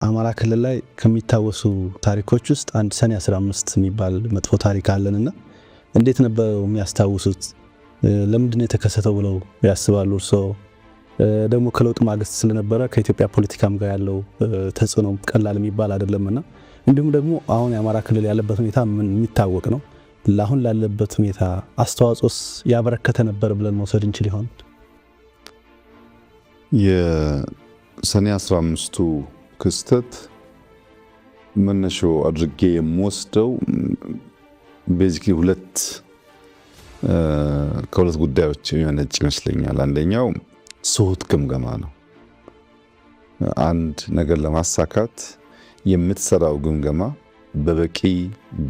አማራ ክልል ላይ ከሚታወሱ ታሪኮች ውስጥ አንድ ሰኔ 15 የሚባል መጥፎ ታሪክ አለንና እንዴት ነበር የሚያስታውሱት? ለምንድን ነው የተከሰተው ብለው ያስባሉ? እርስዎ ደግሞ ከለውጥ ማግስት ስለነበረ ከኢትዮጵያ ፖለቲካም ጋር ያለው ተጽዕኖ ቀላል የሚባል አይደለምና እንዲሁም ደግሞ አሁን የአማራ ክልል ያለበት ሁኔታ ምን የሚታወቅ ነው። ለአሁን ላለበት ሁኔታ አስተዋጽኦስ ያበረከተ ነበር ብለን መውሰድ እንችል ይሆን? የሰኔ 15ቱ ክስተት መነሻው አድርጌ የምወስደው ቤዚክሊ ከሁለት ጉዳዮች የሚመነጭ ይመስለኛል። አንደኛው ስሁት ግምገማ ነው። አንድ ነገር ለማሳካት የምትሰራው ግምገማ በበቂ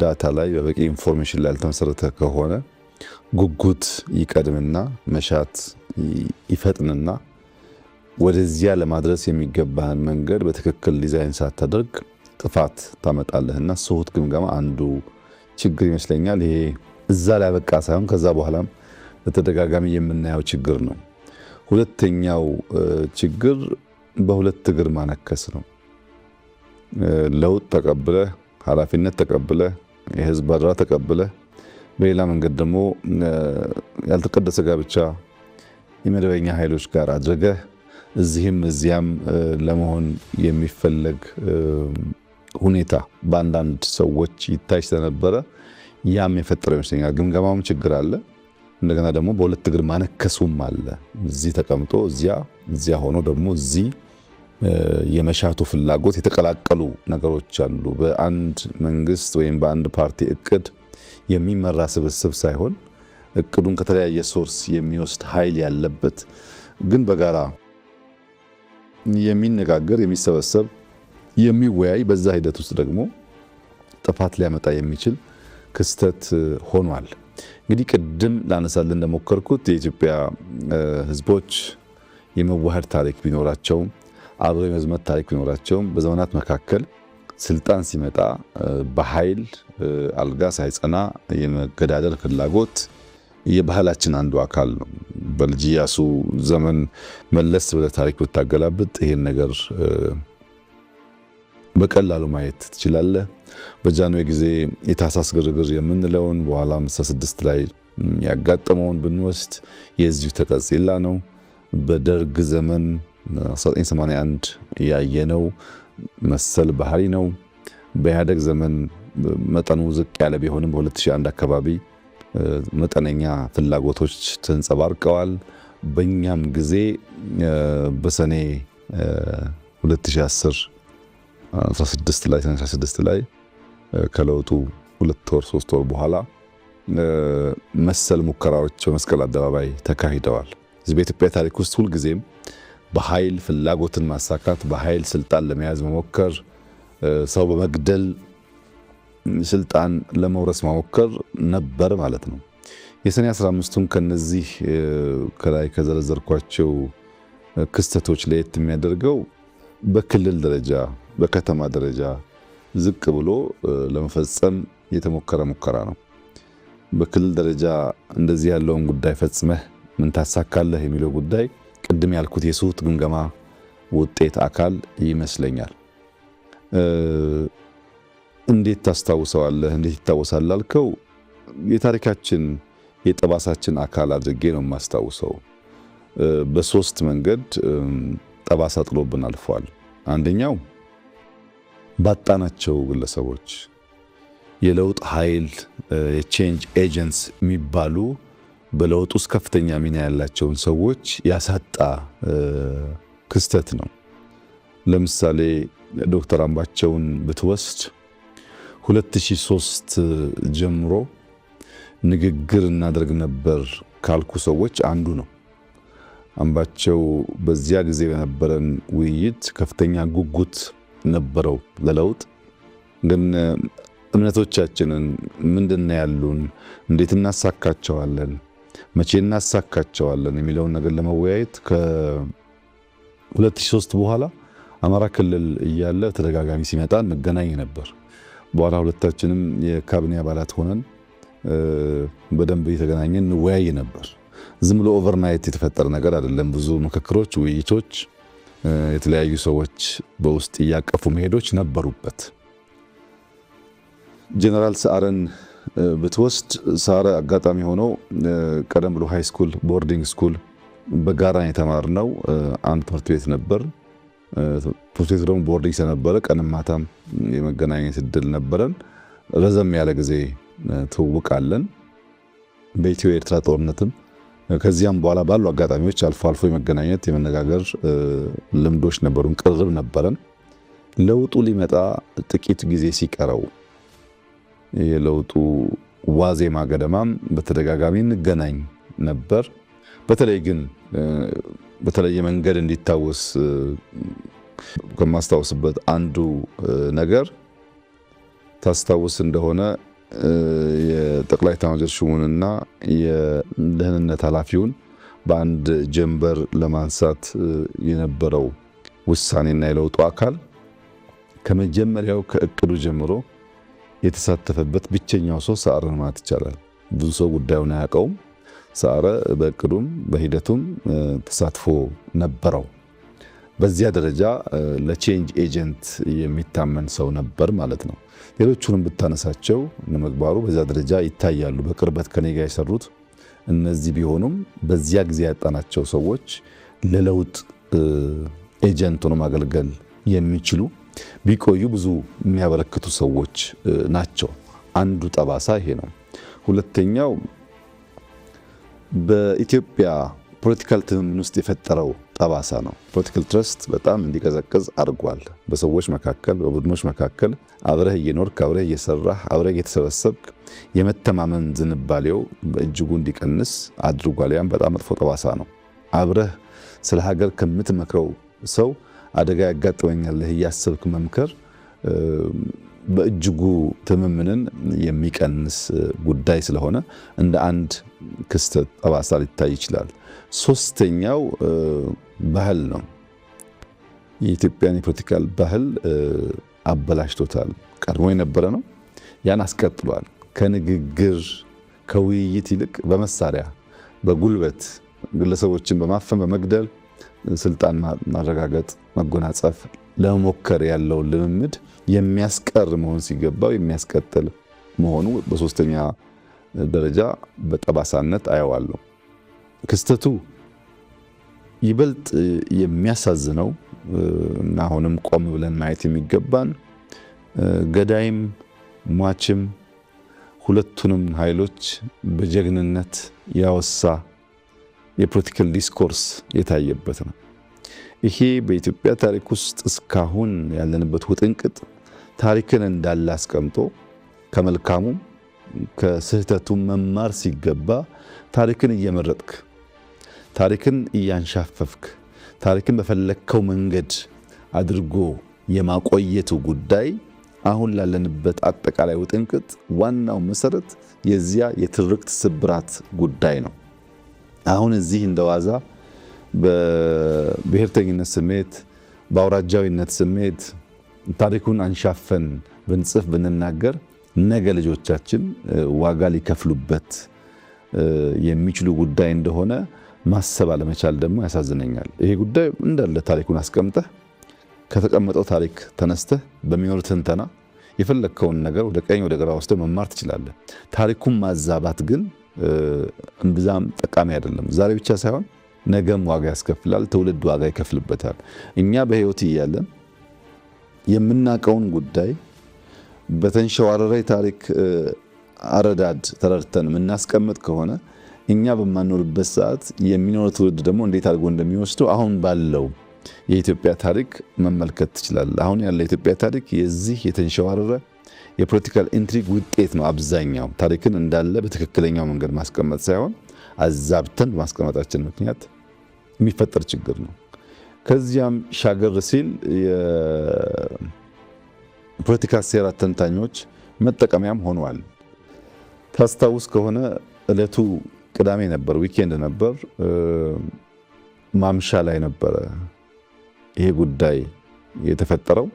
ዳታ ላይ በበቂ ኢንፎርሜሽን ላይ ያልተመሰረተ ከሆነ ጉጉት ይቀድምና መሻት ይፈጥንና ወደዚያ ለማድረስ የሚገባህን መንገድ በትክክል ዲዛይን ሳታደርግ ጥፋት ታመጣለህና ስሁት ግምገማ አንዱ ችግር ይመስለኛል። ይሄ እዛ ላይ በቃ ሳይሆን ከዛ በኋላም በተደጋጋሚ የምናየው ችግር ነው። ሁለተኛው ችግር በሁለት እግር ማነከስ ነው። ለውጥ ተቀብለህ ኃላፊነት ተቀብለህ የህዝብ አደራ ተቀብለህ በሌላ መንገድ ደግሞ ያልተቀደሰ ጋብቻ የመደበኛ ኃይሎች ጋር አድርገህ እዚህም እዚያም ለመሆን የሚፈለግ ሁኔታ በአንዳንድ ሰዎች ይታይ ስለነበረ ያም የፈጠረው ይመስለኛል። ግምገማውም ችግር አለ፣ እንደገና ደግሞ በሁለት እግር ማነከሱም አለ። እዚህ ተቀምጦ እዚያ ሆኖ ደግሞ እዚህ የመሻቱ ፍላጎት የተቀላቀሉ ነገሮች አሉ። በአንድ መንግስት ወይም በአንድ ፓርቲ እቅድ የሚመራ ስብስብ ሳይሆን እቅዱን ከተለያየ ሶርስ የሚወስድ ኃይል ያለበት ግን በጋራ የሚነጋገር የሚሰበሰብ የሚወያይ በዛ ሂደት ውስጥ ደግሞ ጥፋት ሊያመጣ የሚችል ክስተት ሆኗል። እንግዲህ ቅድም ላነሳልን እንደሞከርኩት የኢትዮጵያ ህዝቦች የመዋሃድ ታሪክ ቢኖራቸውም አብሮ የመዝመት ታሪክ ቢኖራቸውም በዘመናት መካከል ስልጣን ሲመጣ በኃይል አልጋ ሳይጸና የመገዳደር ፍላጎት የባህላችን አንዱ አካል ነው። በልጅ ኢያሱ ዘመን መለስ ብለህ ታሪክ ብታገላብጥ ይሄን ነገር በቀላሉ ማየት ትችላለህ። በጃንሆይ ጊዜ የታህሳስ ግርግር የምንለውን በኋላ 56 ላይ ያጋጠመውን ብንወስድ የዚሁ ተቀጽላ ነው። በደርግ ዘመን 1981 ያየነው መሰል ባህሪ ነው። በኢህአደግ ዘመን መጠኑ ዝቅ ያለ ቢሆንም በ2001 አካባቢ መጠነኛ ፍላጎቶች ተንጸባርቀዋል። በእኛም ጊዜ በሰኔ 2010 16 ላይ ከለውጡ 2 ወር 3 ወር በኋላ መሰል ሙከራዎች በመስቀል አደባባይ ተካሂደዋል። በኢትዮጵያ ታሪክ ውስጥ ሁልጊዜም በኃይል ፍላጎትን ማሳካት፣ በኃይል ስልጣን ለመያዝ መሞከር፣ ሰው በመግደል ስልጣን ለመውረስ መሞከር ነበር ማለት ነው። የሰኔ 15ቱን ከነዚህ ከላይ ከዘረዘርኳቸው ክስተቶች ለየት የሚያደርገው በክልል ደረጃ በከተማ ደረጃ ዝቅ ብሎ ለመፈጸም የተሞከረ ሙከራ ነው። በክልል ደረጃ እንደዚህ ያለውን ጉዳይ ፈጽመህ ምን ታሳካለህ የሚለው ጉዳይ ቅድም ያልኩት የስሁት ግምገማ ውጤት አካል ይመስለኛል። እንዴት ታስታውሰዋለህ? እንዴት ይታወሳል ላልከው የታሪካችን የጠባሳችን አካል አድርጌ ነው የማስታውሰው። በሶስት መንገድ ጠባሳ ጥሎብን አልፏል። አንደኛው ባጣናቸው ግለሰቦች የለውጥ ኃይል የቼንጅ ኤጀንትስ የሚባሉ በለውጥ ውስጥ ከፍተኛ ሚና ያላቸውን ሰዎች ያሳጣ ክስተት ነው። ለምሳሌ ዶክተር አምባቸውን ብትወስድ 2003 ጀምሮ ንግግር እናደርግ ነበር ካልኩ ሰዎች አንዱ ነው። አምባቸው በዚያ ጊዜ በነበረን ውይይት ከፍተኛ ጉጉት ነበረው ለለውጥ። ግን እምነቶቻችንን ምንድነው ያሉን፣ እንዴት እናሳካቸዋለን፣ መቼ እናሳካቸዋለን የሚለውን ነገር ለመወያየት ከ2003 በኋላ አማራ ክልል እያለ ተደጋጋሚ ሲመጣ እንገናኝ ነበር። በኋላ ሁለታችንም የካቢኔ አባላት ሆነን በደንብ እየተገናኘን እንወያይ ነበር። ዝም ብሎ ኦቨርናይት የተፈጠረ ነገር አይደለም። ብዙ ምክክሮች፣ ውይይቶች የተለያዩ ሰዎች በውስጥ እያቀፉ መሄዶች ነበሩበት። ጀነራል ሰዓረን ብትወስድ ሰዓረ አጋጣሚ ሆኖ ቀደም ብሎ ሃይ ስኩል ቦርዲንግ ስኩል በጋራ የተማርነው አንድ ትምህርት ቤት ነበር። ትምህርት ቤቱ ደግሞ ቦርዲንግ ስለነበረ ቀንም ማታም የመገናኘት እድል ነበረን። ረዘም ያለ ጊዜ ትውውቃለን። በኢትዮ ኤርትራ ጦርነትም ከዚያም በኋላ ባሉ አጋጣሚዎች አልፎ አልፎ የመገናኘት የመነጋገር ልምዶች ነበሩን፣ ቅርብ ነበረን። ለውጡ ሊመጣ ጥቂት ጊዜ ሲቀረው የለውጡ ዋዜማ ገደማም በተደጋጋሚ እንገናኝ ነበር። በተለይ ግን በተለየ መንገድ እንዲታወስ ከማስታወስበት አንዱ ነገር ታስታውስ እንደሆነ የጠቅላይ ኤታማዦር ሹሙንና የደህንነት ኃላፊውን በአንድ ጀንበር ለማንሳት የነበረው ውሳኔና የለውጡ አካል ከመጀመሪያው ከእቅዱ ጀምሮ የተሳተፈበት ብቸኛው ሰው ሰዓረ ማለት ይቻላል። ብዙ ሰው ጉዳዩን አያውቀውም። ሰዓረ በእቅዱም በሂደቱም ተሳትፎ ነበረው። በዚያ ደረጃ ለቼንጅ ኤጀንት የሚታመን ሰው ነበር ማለት ነው። ሌሎቹንም ብታነሳቸው ምግባሩ በዛ ደረጃ ይታያሉ። በቅርበት ከኔ ጋር የሰሩት እነዚህ ቢሆኑም በዚያ ጊዜ ያጣናቸው ሰዎች ለለውጥ ኤጀንት ሆኖ ማገልገል የሚችሉ ቢቆዩ ብዙ የሚያበረክቱ ሰዎች ናቸው። አንዱ ጠባሳ ይሄ ነው። ሁለተኛው በኢትዮጵያ ፖለቲካል ትምምን ውስጥ የፈጠረው ጠባሳ ነው። ፖለቲካል ትረስት በጣም እንዲቀዘቅዝ አድርጓል። በሰዎች መካከል፣ በቡድኖች መካከል አብረህ እየኖርክ አብረህ እየሰራህ አብረህ እየተሰበሰብክ የመተማመን ዝንባሌው በእጅጉ እንዲቀንስ አድርጓል። ያም በጣም መጥፎ ጠባሳ ነው። አብረህ ስለ ሀገር ከምትመክረው ሰው አደጋ ያጋጥመኛል እያሰብክ መምከር በእጅጉ ትምምንን የሚቀንስ ጉዳይ ስለሆነ እንደ አንድ ክስተት ጠባሳ ሊታይ ይችላል። ሶስተኛው ባህል ነው። የኢትዮጵያን የፖለቲካል ባህል አበላሽቶታል። ቀድሞ የነበረ ነው፣ ያን አስቀጥሏል። ከንግግር ከውይይት ይልቅ በመሳሪያ በጉልበት ግለሰቦችን በማፈን በመግደል ስልጣን ማረጋገጥ መጎናጸፍ ለመሞከር ያለው ልምምድ የሚያስቀር መሆን ሲገባው የሚያስቀጥል መሆኑ በሶስተኛ ደረጃ በጠባሳነት አየዋለሁ። ክስተቱ ይበልጥ የሚያሳዝነው እና አሁንም ቆም ብለን ማየት የሚገባን ገዳይም ሟችም ሁለቱንም ኃይሎች በጀግንነት ያወሳ የፖለቲካል ዲስኮርስ የታየበት ነው። ይሄ በኢትዮጵያ ታሪክ ውስጥ እስካሁን ያለንበት ውጥንቅጥ ታሪክን እንዳለ አስቀምጦ ከመልካሙም ከስህተቱም መማር ሲገባ ታሪክን እየመረጥክ ታሪክን እያንሻፈፍክ ታሪክን በፈለከው መንገድ አድርጎ የማቆየቱ ጉዳይ አሁን ላለንበት አጠቃላይ ውጥንቅጥ ዋናው መሰረት የዚያ የትርክት ስብራት ጉዳይ ነው። አሁን እዚህ እንደዋዛ በብሔርተኝነት ስሜት በአውራጃዊነት ስሜት ታሪኩን አንሻፈን ብንጽፍ ብንናገር ነገ ልጆቻችን ዋጋ ሊከፍሉበት የሚችሉ ጉዳይ እንደሆነ ማሰብ አለመቻል ደግሞ ያሳዝነኛል። ይሄ ጉዳይ እንዳለ ታሪኩን አስቀምጠህ ከተቀመጠው ታሪክ ተነስተህ በሚኖር ትንተና የፈለከውን ነገር ወደ ቀኝ ወደ ግራ ወስደህ መማር ትችላለህ። ታሪኩን ማዛባት ግን እምብዛም ጠቃሚ አይደለም። ዛሬ ብቻ ሳይሆን ነገም ዋጋ ያስከፍላል፣ ትውልድ ዋጋ ይከፍልበታል። እኛ በህይወት እያለን የምናውቀውን ጉዳይ በተንሸዋረረ ታሪክ አረዳድ ተረድተን የምናስቀምጥ ከሆነ እኛ በማንኖርበት ሰዓት የሚኖረው ትውልድ ደግሞ እንዴት አድርጎ እንደሚወስደው አሁን ባለው የኢትዮጵያ ታሪክ መመልከት ትችላለህ። አሁን ያለው የኢትዮጵያ ታሪክ የዚህ የተንሸዋረረ የፖለቲካል ኢንትሪግ ውጤት ነው። አብዛኛው ታሪክን እንዳለ በትክክለኛው መንገድ ማስቀመጥ ሳይሆን አዛብተን በማስቀመጣችን ምክንያት የሚፈጠር ችግር ነው። ከዚያም ሻገር ሲል የፖለቲካ ሴራ ተንታኞች መጠቀሚያም ሆነዋል። ታስታውስ ከሆነ እለቱ ቅዳሜ ነበር፣ ዊኬንድ ነበር። ማምሻ ላይ ነበረ ይሄ ጉዳይ የተፈጠረው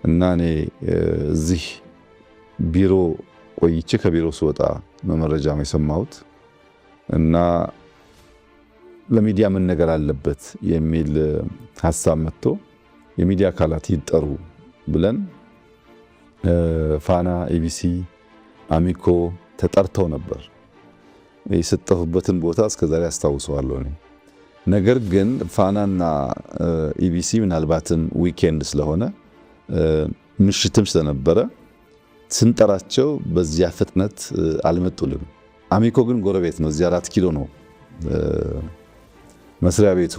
እና እኔ እዚህ ቢሮ ቆይቼ ከቢሮ ስወጣ መረጃ የሰማሁት እና ለሚዲያ ምን ነገር አለበት የሚል ሐሳብ መጥቶ የሚዲያ አካላት ይጠሩ ብለን ፋና፣ ኢቢሲ፣ አሚኮ ተጠርተው ነበር። የሰጠሁበትን ቦታ እስከዛሬ አስታውሰዋለሁ እኔ። ነገር ግን ፋናና ኢቢሲ ምናልባትም ዊኬንድ ስለሆነ ምሽትም ስለነበረ ስንጠራቸው በዚያ ፍጥነት አልመጡልም። አሚኮ ግን ጎረቤት ነው፣ እዚያ 4 ኪሎ ነው መስሪያ ቤቱ።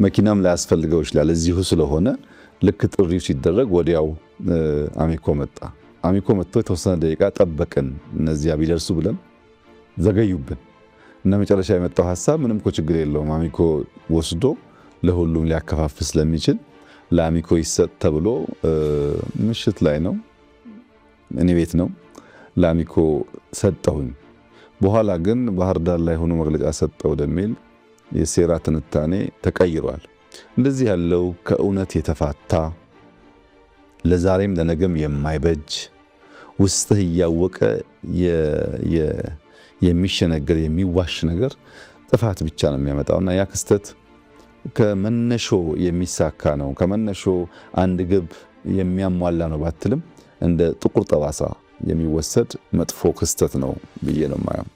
መኪናም ላይ ያስፈልገው ይችላል። እዚሁ ስለሆነ ልክ ጥሪው ሲደረግ ወዲያው አሚኮ መጣ። አሚኮ መጥቶ የተወሰነ ደቂቃ ጠበቅን እነዚያ ቢደርሱ ብለን ዘገዩብን እና መጨረሻ የመጣው ሐሳብ ምንም እኮ ችግር የለውም አሚኮ ወስዶ ለሁሉም ሊያከፋፍል ስለሚችል ለአሚኮ ይሰጥ ተብሎ ምሽት ላይ ነው እኔ ቤት ነው ለአሚኮ ሰጠሁኝ። በኋላ ግን ባህር ዳር ላይ ሆኖ መግለጫ ሰጠ ወደሚል የሴራ ትንታኔ ተቀይሯል። እንደዚህ ያለው ከእውነት የተፋታ ለዛሬም ለነገም የማይበጅ ውስጥህ እያወቀ የሚሸነገር የሚዋሽ ነገር ጥፋት ብቻ ነው የሚያመጣውና ያ ክስተት ከመነሾ የሚሳካ ነው። ከመነሾ አንድ ግብ የሚያሟላ ነው ባትልም እንደ ጥቁር ጠባሳ የሚወሰድ መጥፎ ክስተት ነው ብዬ ነው የማየው።